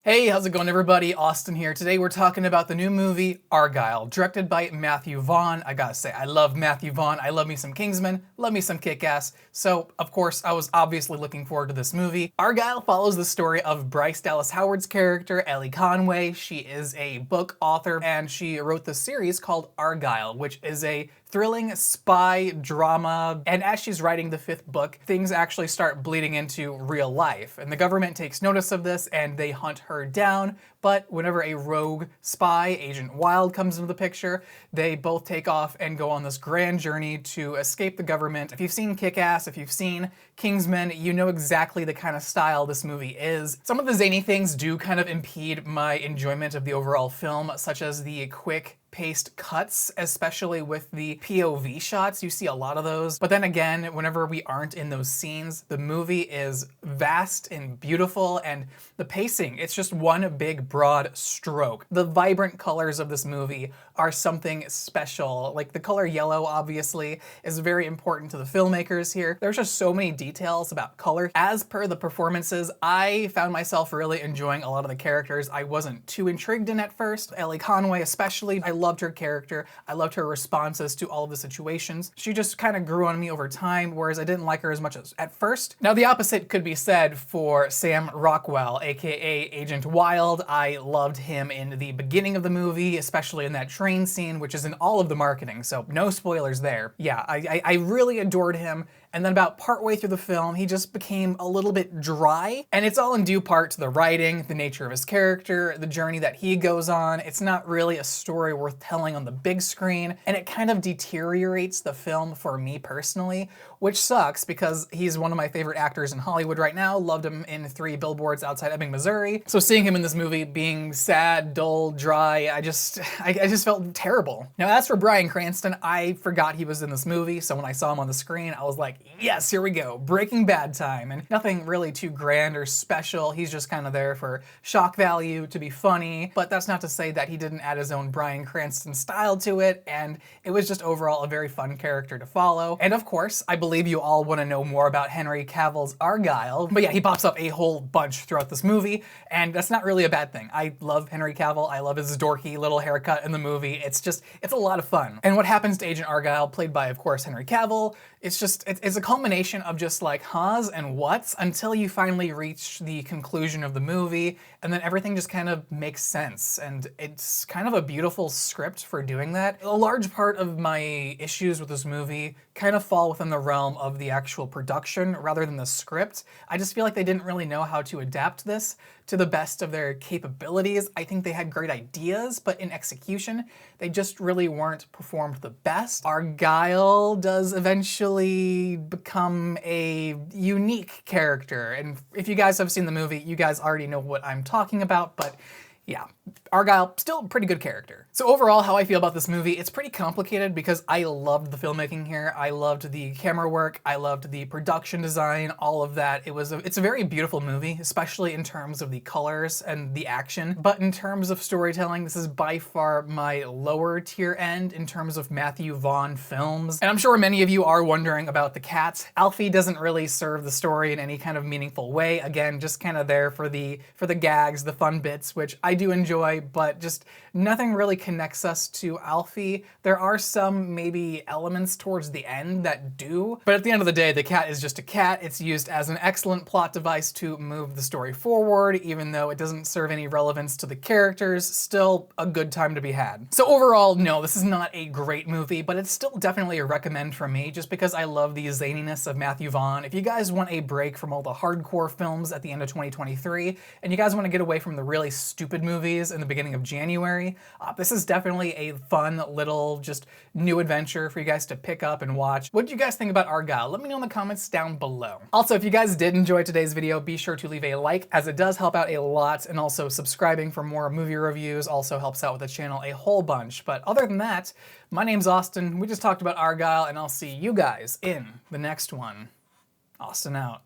Hey, how's it going everybody? Austin here. Today we're talking about the new movie, Argylle, directed by Matthew Vaughn. I gotta say, I love Matthew Vaughn. I love me some Kingsman, love me some Kick-Ass. So, of course, I was obviously looking forward to this movie. Argylle follows the story of Bryce Dallas Howard's character, Ellie Conway. She is a book author, and she wrote the series called Argylle, which is a thrilling spy drama, and as she's writing the 5th book, things actually start bleeding into real life, and the government takes notice of this and they hunt her down. But whenever a rogue spy, Agent Wild, comes into the picture, they both take off and go on this grand journey to escape the government. If you've seen Kick-Ass, if you've seen Kingsman, you know exactly the kind of style this movie is. Some of the zany things do kind of impede my enjoyment of the overall film, such as the quick paced cuts, especially with the POV shots. You see a lot of those. But then again, whenever we aren't in those scenes, the movie is vast and beautiful, and the pacing, it's just one big broad stroke. The vibrant colors of this movie are something special. Like the color yellow, obviously, is very important to the filmmakers here. There's just so many details about color. As per the performances, I found myself really enjoying a lot of the characters I wasn't too intrigued in at first. Ellie Conway especially, I loved her character. I loved her responses to all of the situations. She just kind of grew on me over time, whereas I didn't like her as much as at first. Now the opposite could be said for Sam Rockwell, aka Agent Wild. I loved him in the beginning of the movie, especially in that train scene, which is in all of the marketing, so no spoilers there. Yeah, I really adored him. And then about partway through the film, he just became a little bit dry. And it's all in due part to the writing, the nature of his character, the journey that he goes on. It's not really a story worth telling on the big screen, and it kind of deteriorates the film for me personally, which sucks because he's one of my favorite actors in Hollywood right now. Loved him in 3 Billboards Outside Ebbing, Missouri. So seeing him in this movie being sad, dull, dry, I just felt terrible. Now as for Bryan Cranston, I forgot he was in this movie, so when I saw him on the screen, I was like, yes, here we go, Breaking Bad time. And nothing really too grand or special. He's just kind of there for shock value, to be funny, but that's not to say that he didn't add his own Bryan Cranston style to it, and it was just overall a very fun character to follow. And of course, I believe you all want to know more about Henry Cavill's Argylle, but yeah, he pops up a whole bunch throughout this movie, and that's not really a bad thing. I love Henry Cavill. I love his dorky little haircut in the movie. It's a lot of fun. And what happens to Agent Argylle, played by, of course, Henry Cavill, it's a culmination of just like huhs and whats until you finally reach the conclusion of the movie, and then everything just kind of makes sense, and it's kind of a beautiful script for doing that. A large part of my issues with this movie kind of fall within the realm of the actual production rather than the script. I just feel like they didn't really know how to adapt this to the best of their capabilities. I think they had great ideas, but in execution, they just really weren't performed the best. Argylle does eventually become a unique character, and if you guys have seen the movie, you guys already know what I'm talking about, but yeah, Argylle, still a pretty good character. So overall, how I feel about this movie, it's pretty complicated because I loved the filmmaking here. I loved the camera work. I loved the production design, all of that. It's a very beautiful movie, especially in terms of the colors and the action. But in terms of storytelling, this is by far my lower tier end in terms of Matthew Vaughn films. And I'm sure many of you are wondering about the cat. Alfie doesn't really serve the story in any kind of meaningful way. Again, just kind of there for the gags, the fun bits, which I do enjoy, but just nothing really connects us to Alfie. There are some maybe elements towards the end that do, but at the end of the day, the cat is just a cat. It's used as an excellent plot device to move the story forward, even though it doesn't serve any relevance to the characters. Still a good time to be had. So overall, no, this is not a great movie, but it's still definitely a recommend for me just because I love the zaniness of Matthew Vaughn. If you guys want a break from all the hardcore films at the end of 2023, and you guys want to get away from the really stupid movies in the beginning of January, this is definitely a fun little just new adventure for you guys to pick up and watch. What did you guys think about Argylle? Let me know in the comments down below. Also, if you guys did enjoy today's video, be sure to leave a like, as it does help out a lot, and also subscribing for more movie reviews also helps out with the channel a whole bunch. But other than that, my name's Austin. We just talked about Argylle, and I'll see you guys in the next one. Austin out.